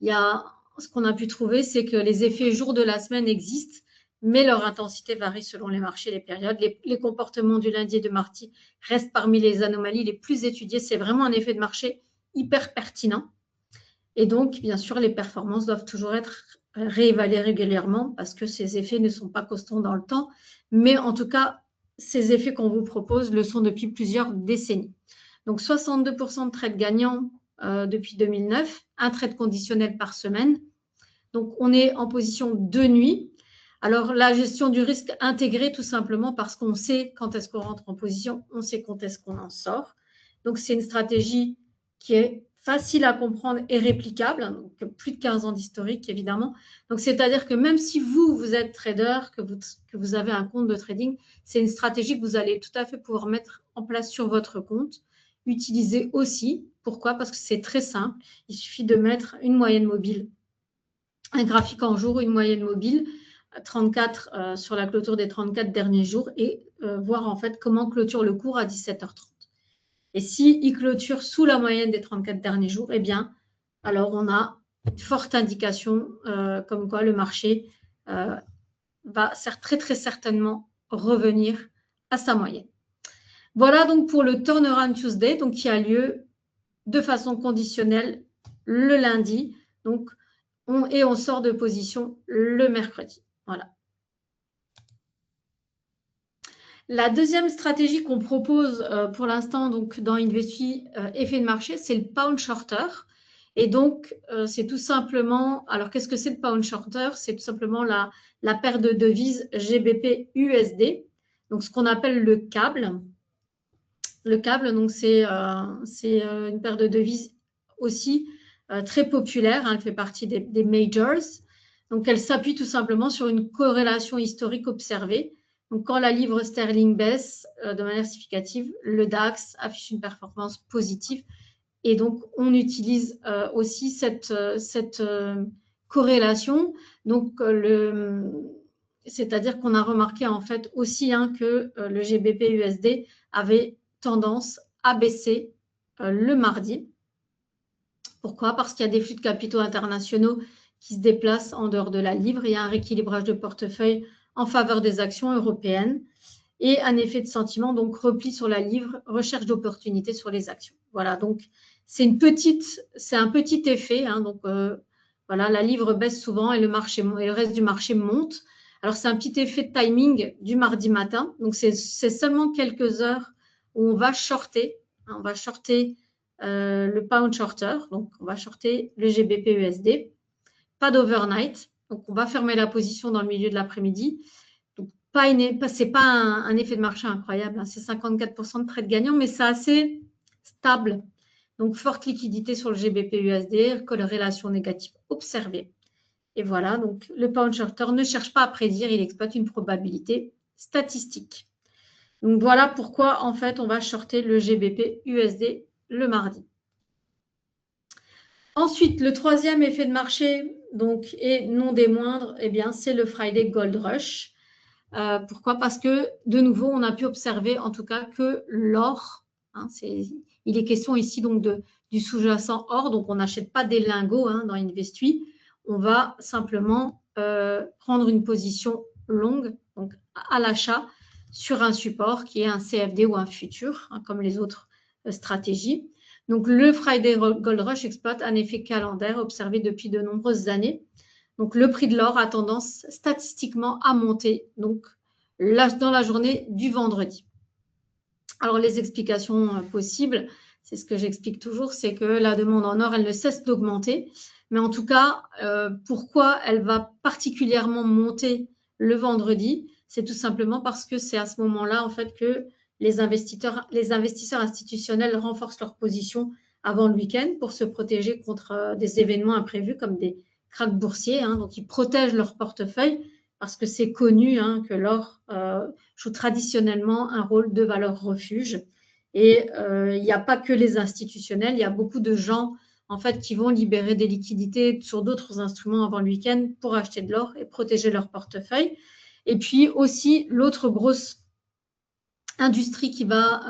il y a ce qu'on a pu trouver, c'est que les effets jours de la semaine existent, mais leur intensité varie selon les marchés, les périodes. Les comportements du lundi et de mardi restent parmi les anomalies les plus étudiées. C'est vraiment un effet de marché hyper pertinent. Et donc, bien sûr, les performances doivent toujours être réévaluées régulièrement parce que ces effets ne sont pas constants dans le temps. Mais en tout cas, ces effets qu'on vous propose le sont depuis plusieurs décennies. Donc, 62% de trades gagnants depuis 2009, un trade conditionnel par semaine. Donc, on est en position de nuit. Alors, la gestion du risque intégrée, tout simplement parce qu'on sait quand est-ce qu'on rentre en position, on sait quand est-ce qu'on en sort. Donc, c'est une stratégie qui est facile à comprendre et réplicable, donc plus de 15 ans d'historique, évidemment. Donc, c'est-à-dire que même si vous êtes trader, que vous avez un compte de trading, c'est une stratégie que vous allez tout à fait pouvoir mettre en place sur votre compte. Utiliser aussi. Pourquoi? Parce que c'est très simple. Il suffit de mettre une moyenne mobile, un graphique en jour, une moyenne mobile, 34 sur la clôture des 34 derniers jours et voir en fait comment clôture le cours à 17h30. Et s'il clôture sous la moyenne des 34 derniers jours, eh bien, alors on a une forte indication comme quoi le marché va très très certainement revenir à sa moyenne. Voilà donc pour le Turnaround Tuesday, donc qui a lieu de façon conditionnelle le lundi. Donc, on sort de position le mercredi. Voilà. La deuxième stratégie qu'on propose pour l'instant donc dans Investy effet de marché, c'est le pound shorter. Et donc, c'est tout simplement, alors qu'est-ce que c'est le pound shorter? C'est tout simplement la paire de devises GBP-USD, donc ce qu'on appelle le câble. Le câble, donc c'est une paire de devises aussi très populaire, hein, elle fait partie des majors. Donc, elle s'appuie tout simplement sur une corrélation historique observée. Donc, quand la livre sterling baisse de manière significative, le DAX affiche une performance positive. Et donc, on utilise aussi cette corrélation. Donc, c'est-à-dire qu'on a remarqué en fait aussi hein, que le GBP-USD avait tendance à baisser le mardi. Pourquoi? Parce qu'il y a des flux de capitaux internationaux qui se déplacent en dehors de la livre. Il y a un rééquilibrage de portefeuille en faveur des actions européennes et un effet de sentiment, donc repli sur la livre, recherche d'opportunités sur les actions. Voilà, donc c'est un petit effet. Hein, donc voilà, la livre baisse souvent et le reste du marché monte. Alors c'est un petit effet de timing du mardi matin. Donc c'est seulement quelques heures où on va shorter. Hein, on va shorter le pound shorter. Donc on va shorter le GBP-USD. Pas d'overnight. Donc on va fermer la position dans le milieu de l'après-midi. Ce n'est pas un effet de marché incroyable, hein. C'est 54% de trades gagnants, mais c'est assez stable. Donc, forte liquidité sur le GBP-USD, corrélation négative observée. Et voilà, donc le pound shorter ne cherche pas à prédire, il exploite une probabilité statistique. Donc, voilà pourquoi, en fait, on va shorter le GBP-USD le mardi. Ensuite, le troisième effet de marché, donc, et non des moindres, eh bien, c'est le Friday Gold Rush. Pourquoi? Parce que, de nouveau, on a pu observer en tout cas que l'or, hein, il est question ici donc du sous-jacent or, donc on n'achète pas des lingots hein, dans Investy, on va simplement prendre une position longue donc à l'achat sur un support qui est un CFD ou un futur, hein, comme les autres stratégies. Donc le Friday Gold Rush exploite un effet calendaire observé depuis de nombreuses années. Donc, le prix de l'or a tendance statistiquement à monter donc, dans la journée du vendredi. Alors, les explications possibles, c'est ce que j'explique toujours, c'est que la demande en or, elle ne cesse d'augmenter. Mais en tout cas, pourquoi elle va particulièrement monter le vendredi? C'est tout simplement parce que c'est à ce moment-là, en fait, que les investisseurs institutionnels renforcent leur position avant le week-end pour se protéger contre des événements imprévus comme des krachs boursiers. Hein, donc, ils protègent leur portefeuille parce que c'est connu hein, que l'or joue traditionnellement un rôle de valeur refuge. Et il n'y a pas que les institutionnels, il y a beaucoup de gens en fait, qui vont libérer des liquidités sur d'autres instruments avant le week-end pour acheter de l'or et protéger leur portefeuille. Et puis aussi, l'autre grosse industrie qui va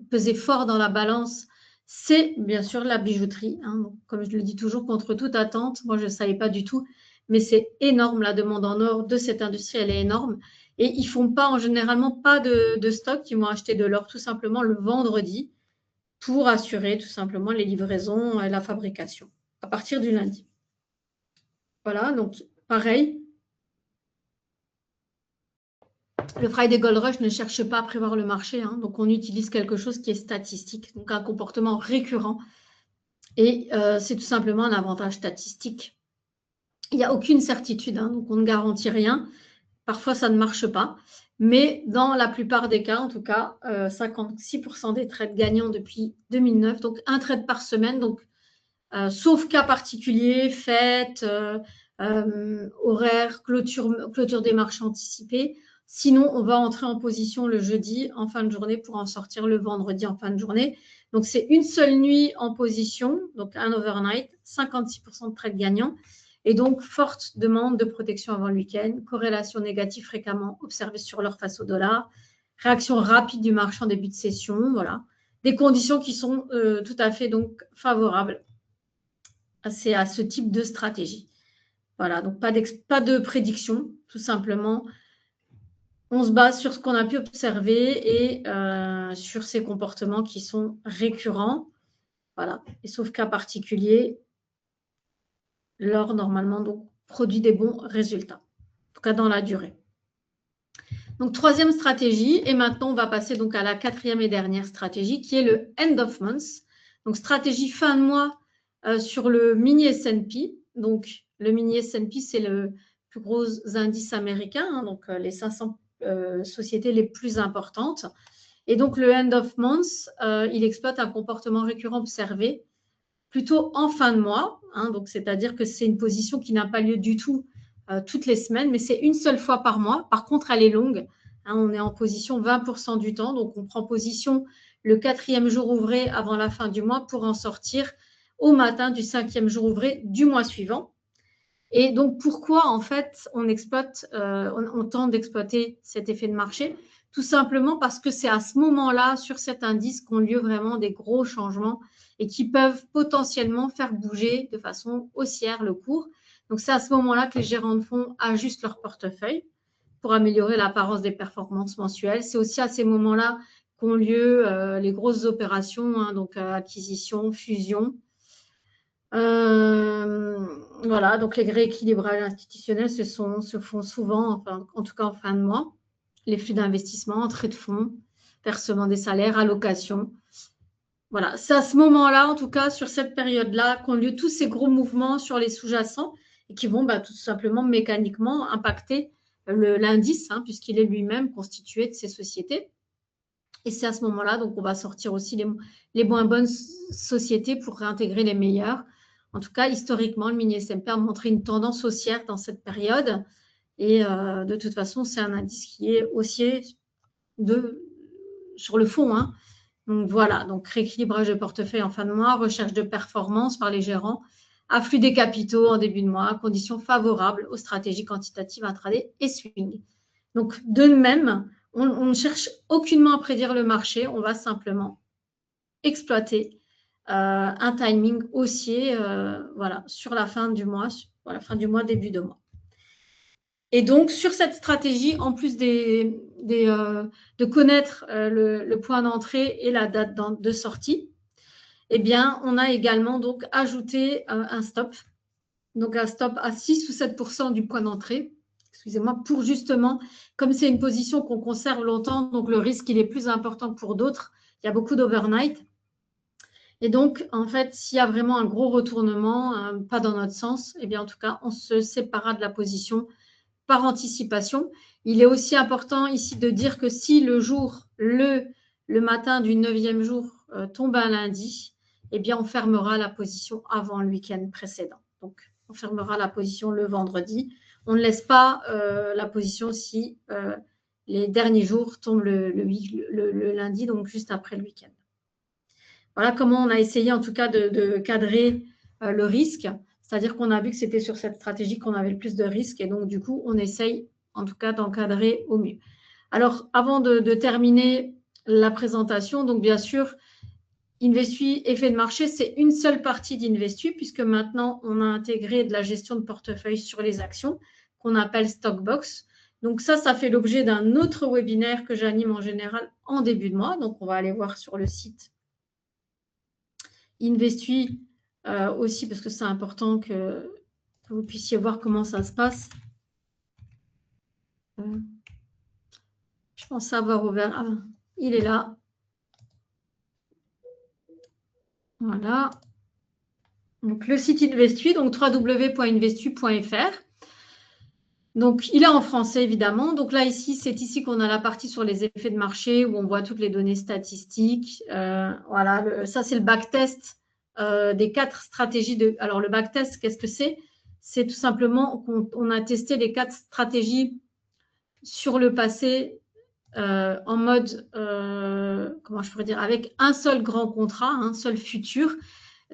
peser fort dans la balance, c'est bien sûr la bijouterie. Hein. Donc, comme je le dis toujours, contre toute attente, moi je ne savais pas du tout, mais c'est énorme, la demande en or de cette industrie, elle est énorme. Et ils ne font pas, généralement pas de stock, ils vont acheter de l'or tout simplement le vendredi pour assurer tout simplement les livraisons et la fabrication à partir du lundi. Voilà, donc pareil, le Friday Gold Rush ne cherche pas à prévoir le marché, hein, donc on utilise quelque chose qui est statistique, donc un comportement récurrent. Et c'est tout simplement un avantage statistique. Il n'y a aucune certitude, hein, donc on ne garantit rien. Parfois, ça ne marche pas. Mais dans la plupart des cas, en tout cas, 56% des trades gagnants depuis 2009, donc un trade par semaine, donc sauf cas particulier, fête, horaire, clôture des marchés anticipés. Sinon, on va entrer en position le jeudi en fin de journée pour en sortir le vendredi en fin de journée. Donc, c'est une seule nuit en position, donc un overnight, 56% de trades gagnants. Et donc, forte demande de protection avant le week-end, corrélation négative fréquemment observée sur l'or face au dollar, réaction rapide du marché en début de session, voilà. Des conditions qui sont tout à fait donc favorables à ce type de stratégie. Voilà, donc pas de prédiction, tout simplement. On se base sur ce qu'on a pu observer et sur ces comportements qui sont récurrents. Voilà, et sauf cas particulier, l'or, normalement, donc, produit des bons résultats, en tout cas dans la durée. Donc, troisième stratégie, et maintenant, on va passer donc à la quatrième et dernière stratégie, qui est le end of month. Donc, stratégie fin de mois sur le mini S&P. Donc, le mini S&P, c'est le plus gros indice américain, hein, donc les 500 sociétés les plus importantes. Et donc, le end of month, il exploite un comportement récurrent observé plutôt en fin de mois. Hein, donc, c'est-à-dire que c'est une position qui n'a pas lieu du tout toutes les semaines, mais c'est une seule fois par mois. Par contre, elle est longue. Hein, on est en position 20% du temps. Donc, on prend position le 4e jour ouvré avant la fin du mois pour en sortir au matin du 5e jour ouvré du mois suivant. Et donc, pourquoi, en fait, on tente d'exploiter cet effet de marché? Tout simplement parce que c'est à ce moment-là, sur cet indice, qu'ont lieu vraiment des gros changements et qui peuvent potentiellement faire bouger de façon haussière le cours. Donc, c'est à ce moment-là que les gérants de fonds ajustent leur portefeuille pour améliorer l'apparence des performances mensuelles. C'est aussi à ces moments-là qu'ont lieu les grosses opérations, hein, donc acquisition, fusion. Voilà, donc les rééquilibrages institutionnels se font souvent, enfin, en tout cas en fin de mois. Les flux d'investissement, entrée de fonds, versement des salaires, allocation. Voilà, c'est à ce moment-là, en tout cas sur cette période-là, qu'ont lieu tous ces gros mouvements sur les sous-jacents et qui vont tout simplement mécaniquement impacter l'indice, hein, puisqu'il est lui-même constitué de ces sociétés. Et c'est à ce moment-là, donc on va sortir aussi les moins bonnes sociétés pour réintégrer les meilleures. En tout cas, historiquement, le mini S&P a montré une tendance haussière dans cette période. Et de toute façon, c'est un indice qui est haussier sur le fond. Hein. Donc voilà, donc rééquilibrage de portefeuille en fin de mois, recherche de performance par les gérants, afflux des capitaux en début de mois, conditions favorables aux stratégies quantitatives intraday et swing. Donc de même, on ne cherche aucunement à prédire le marché, on va simplement exploiter un timing haussier voilà, sur la fin du mois, début de mois. Et donc, sur cette stratégie, en plus de connaître le point d'entrée et la date de sortie, eh bien, on a également donc ajouté un stop. Donc, un stop à 6 ou 7% du point d'entrée. Excusez-moi, pour justement, comme c'est une position qu'on conserve longtemps, donc le risque, il est plus important que pour d'autres. Il y a beaucoup d'overnight. Et donc, en fait, s'il y a vraiment un gros retournement, pas dans notre sens, eh bien, en tout cas, on se séparera de la position par anticipation. Il est aussi important ici de dire que si le jour, le matin du 9e jour tombe un lundi, eh bien, on fermera la position avant le week-end précédent. Donc, on fermera la position le vendredi. On ne laisse pas la position si les derniers jours tombent le lundi, donc juste après le week-end. Voilà comment on a essayé en tout cas de cadrer le risque. C'est-à-dire qu'on a vu que c'était sur cette stratégie qu'on avait le plus de risques et donc du coup, on essaye en tout cas d'encadrer au mieux. Alors, avant de terminer la présentation, donc bien sûr, Investu, effet de marché, c'est une seule partie d'Investu puisque maintenant, on a intégré de la gestion de portefeuille sur les actions qu'on appelle Stockbox. Donc ça fait l'objet d'un autre webinaire que j'anime en général en début de mois. Donc, on va aller voir sur le site Investu aussi parce que c'est important que vous puissiez voir comment ça se passe. Je pense avoir ouvert. Ah, il est là. Voilà. Donc, le site Investu, donc www.investu.fr. Donc, il est en français, évidemment. Donc là, ici, c'est ici qu'on a la partie sur les effets de marché où on voit toutes les données statistiques. Voilà, ça, c'est le backtest des 4 stratégies. Alors, le backtest, qu'est-ce que c'est? C'est tout simplement qu'on a testé les 4 stratégies sur le passé en mode, comment je pourrais dire, avec un seul grand contrat, un seul futur.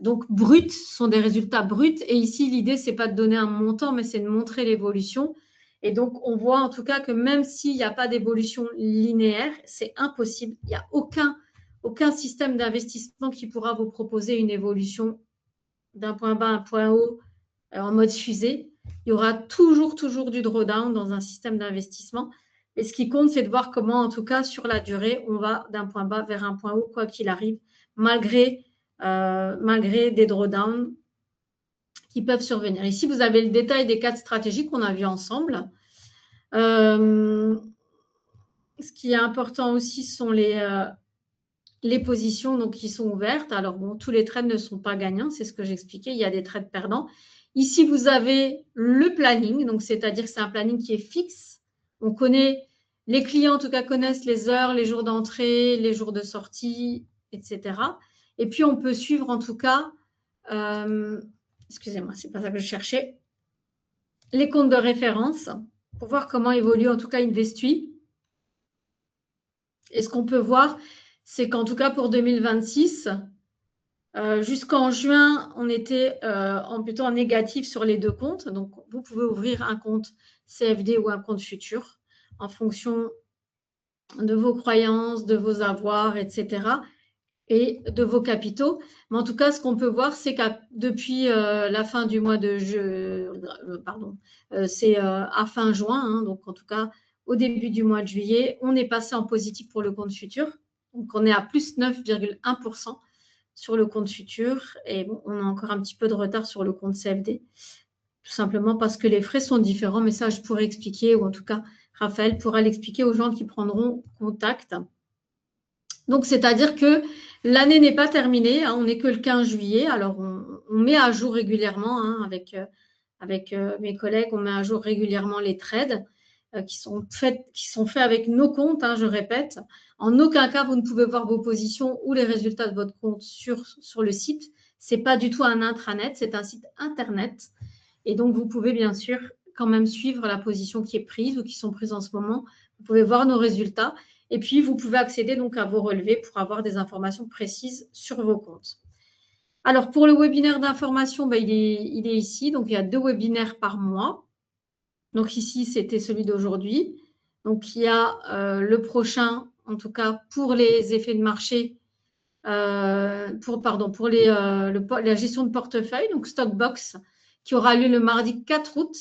Donc, brut, ce sont des résultats bruts. Et ici, l'idée, ce n'est pas de donner un montant, mais c'est de montrer l'évolution. Et donc, on voit en tout cas que même s'il n'y a pas d'évolution linéaire, c'est impossible. Il n'y a aucun système d'investissement qui pourra vous proposer une évolution d'un point bas à un point haut en mode fusée. Il y aura toujours du drawdown dans un système d'investissement. Et ce qui compte, c'est de voir comment, en tout cas, sur la durée, on va d'un point bas vers un point haut, quoi qu'il arrive, malgré des drawdowns qui peuvent survenir. Ici, vous avez le détail des 4 stratégies qu'on a vues ensemble. ce qui est important aussi sont les positions donc, qui sont ouvertes. Alors, bon, tous les trades ne sont pas gagnants, c'est ce que j'expliquais. Il y a des trades perdants. Ici, vous avez le planning, donc c'est-à-dire que c'est un planning qui est fixe. On connaît, les clients en tout cas connaissent les heures, les jours d'entrée, les jours de sortie, etc. Et puis, on peut suivre en tout cas, excusez-moi, c'est pas ça que je cherchais, les comptes de référence pour voir comment évolue en tout cas Investui. Et ce qu'on peut voir, c'est qu'en tout cas pour 2026, jusqu'en juin, on était plutôt en négatif sur les deux comptes. Donc, vous pouvez ouvrir un compte CFD ou un compte futur en fonction de vos croyances, de vos avoirs, etc. et de vos capitaux. Mais en tout cas, ce qu'on peut voir, c'est que depuis la fin du mois de c'est à fin juin, hein, donc en tout cas au début du mois de juillet, on est passé en positif pour le compte futur. Donc, on est à plus 9,1% sur le compte futur et bon, on a encore un petit peu de retard sur le compte CFD, tout simplement parce que les frais sont différents, mais ça, je pourrais expliquer, ou en tout cas, Raphaël pourra l'expliquer aux gens qui prendront contact. Donc, c'est-à-dire que l'année n'est pas terminée, hein, on n'est que le 15 juillet, alors on met à jour régulièrement, hein, avec mes collègues, on met à jour régulièrement les trades qui sont faits avec nos comptes, hein, je répète. En aucun cas, vous ne pouvez voir vos positions ou les résultats de votre compte sur le site. Ce n'est pas du tout un intranet, c'est un site internet. Et donc, vous pouvez bien sûr quand même suivre la position qui est prise ou qui sont prises en ce moment. Vous pouvez voir nos résultats. Et puis, vous pouvez accéder donc à vos relevés pour avoir des informations précises sur vos comptes. Alors, pour le webinaire d'information, il est ici. Donc, il y a 2 webinaires par mois. Donc, ici, c'était celui d'aujourd'hui. Donc, il y a le prochain, en tout cas, pour les effets de marché, pour la gestion de portefeuille, donc Stockbox, qui aura lieu le mardi 4 août.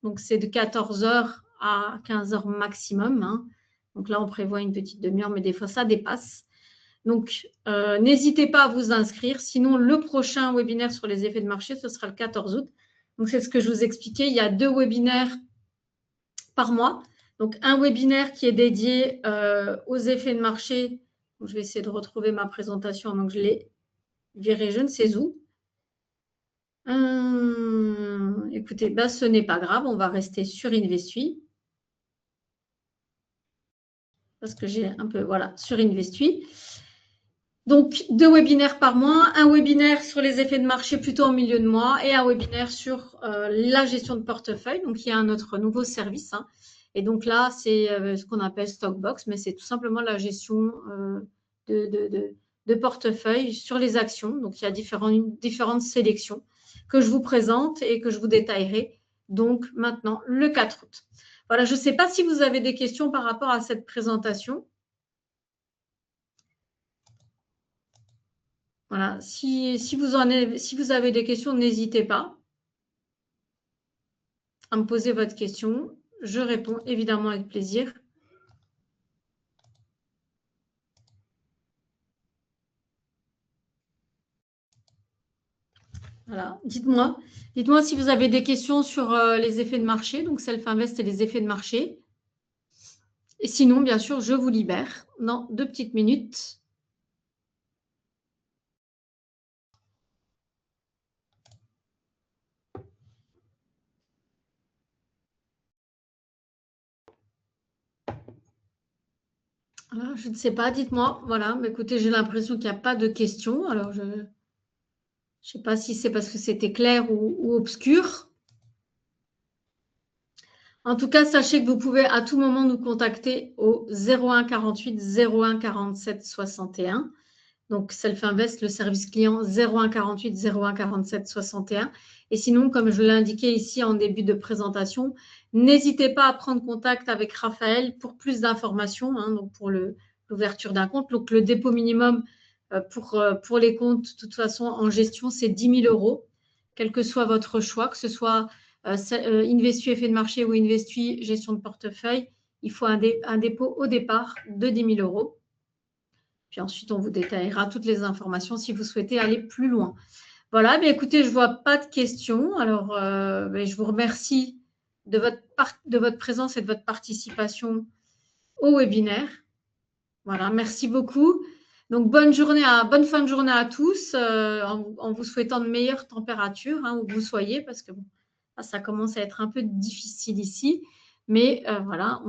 Donc, c'est de 14h à 15h maximum, hein. Donc là, on prévoit une petite demi-heure, mais des fois, ça dépasse. Donc, n'hésitez pas à vous inscrire. Sinon, le prochain webinaire sur les effets de marché, ce sera le 14 août. Donc, c'est ce que je vous expliquais. Il y a 2 webinaires par mois. Donc, un webinaire qui est dédié aux effets de marché. Je vais essayer de retrouver ma présentation. Donc, je l'ai virée je ne sais où. Écoutez, ce n'est pas grave. On va rester sur Investui. Parce que j'ai un peu, voilà, sur Investui. Donc, 2 webinaires par mois, un webinaire sur les effets de marché plutôt en milieu de mois et un webinaire sur la gestion de portefeuille. Donc, il y a un autre nouveau service, hein. Et donc là, c'est ce qu'on appelle Stockbox, mais c'est tout simplement la gestion de portefeuille sur les actions. Donc, il y a différentes sélections que je vous présente et que je vous détaillerai donc maintenant le 4 août. Voilà, je ne sais pas si vous avez des questions par rapport à cette présentation. Voilà, si vous avez des questions, n'hésitez pas à me poser votre question. Je réponds évidemment avec plaisir. Voilà, dites-moi si vous avez des questions sur les effets de marché, donc Self-Invest et les effets de marché. Et sinon, bien sûr, je vous libère dans 2 petites minutes. Alors, je ne sais pas, dites-moi. Voilà, mais écoutez, j'ai l'impression qu'il n'y a pas de questions. Alors, je ne sais pas si c'est parce que c'était clair ou obscur. En tout cas, sachez que vous pouvez à tout moment nous contacter au 01 48 01 47 61. Donc, Self-Invest, le service client 01 48 01 47 61. Et sinon, comme je l'ai indiqué ici en début de présentation, n'hésitez pas à prendre contact avec Raphaël pour plus d'informations, hein, donc pour l'ouverture d'un compte. Donc, le dépôt minimum pour les comptes, de toute façon, en gestion, c'est 10 000 €, quel que soit votre choix, que ce soit Investui effet de marché ou Investui gestion de portefeuille. Il faut un dépôt au départ de 10 000 €. Puis ensuite, on vous détaillera toutes les informations si vous souhaitez aller plus loin. Voilà, bien écoutez, je ne vois pas de questions. Alors, je vous remercie de votre présence et de votre participation au webinaire. Voilà, merci beaucoup. Donc, bonne fin de journée à tous, en vous souhaitant de meilleures températures, hein, où vous soyez, parce que bon, ça commence à être un peu difficile ici. Mais voilà,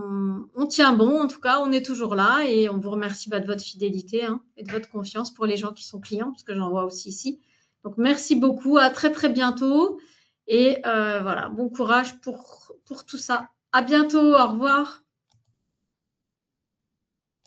on tient bon, en tout cas, on est toujours là et on vous remercie de votre fidélité, hein, et de votre confiance pour les gens qui sont clients, parce que j'en vois aussi ici. Donc, merci beaucoup, à très très bientôt et voilà, bon courage pour tout ça. À bientôt, au revoir.